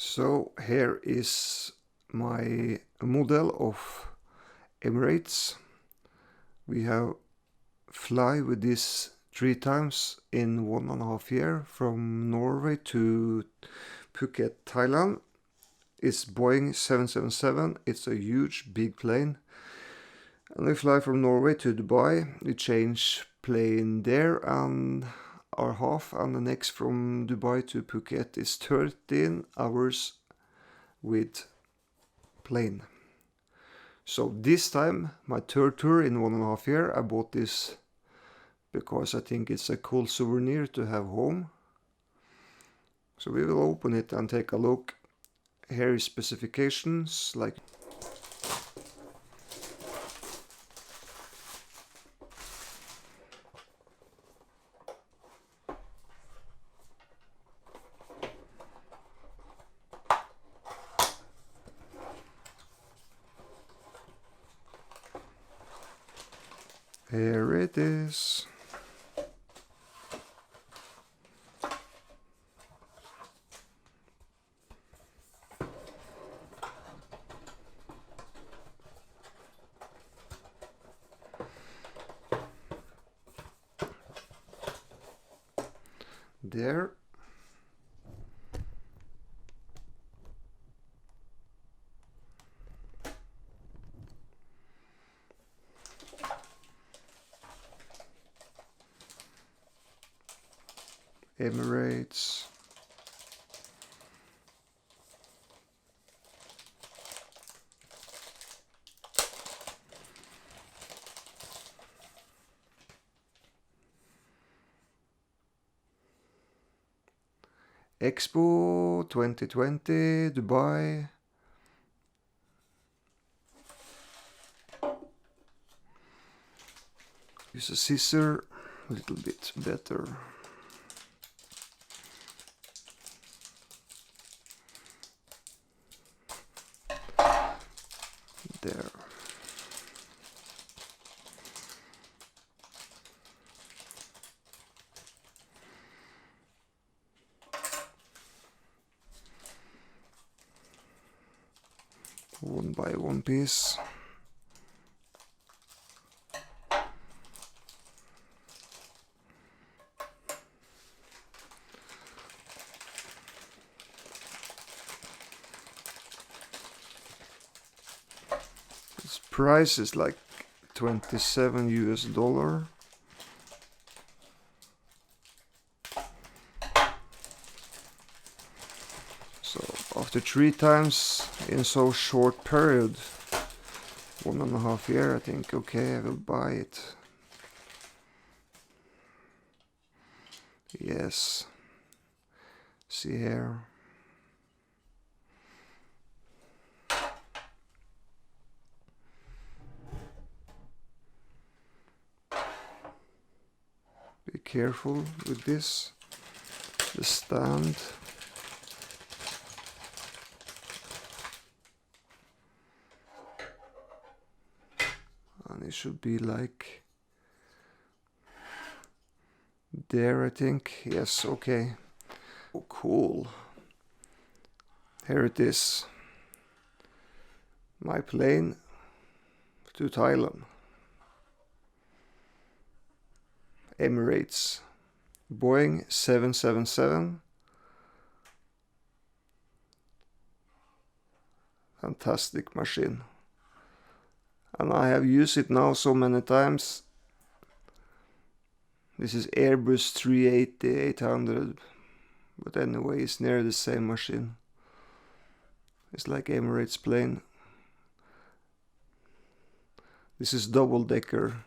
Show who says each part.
Speaker 1: So here is my model of Emirates. We have fly with this 3 times in 1.5 years from Norway to Phuket, Thailand. It's Boeing 777. It's a huge, big plane. And we fly from Norway to Dubai. We change plane there and our half, and the next from Dubai to Phuket is 13 hours with plane. So this time, my third tour in 1.5 years, I bought this because I think it's a cool souvenir to have home. So we will open it and take a look. Here is specifications like here it is. There. Emirates. EXPO 2020, Dubai. Use a scissor, a little bit better. There. One by one piece. This price is like $27 US. So after 3 times in so short period, 1.5 years, I think, okay, I will buy it. Yes. See here. Be careful with this. The stand. And it should be like there, I think. Yes, okay. Oh, cool. Here it is. My plane to Thailand. Emirates. Boeing 777. Fantastic machine. And I have used it now so many times. This is Airbus A380-800. But anyway, it's near the same machine. It's like Emirates plane. This is double decker.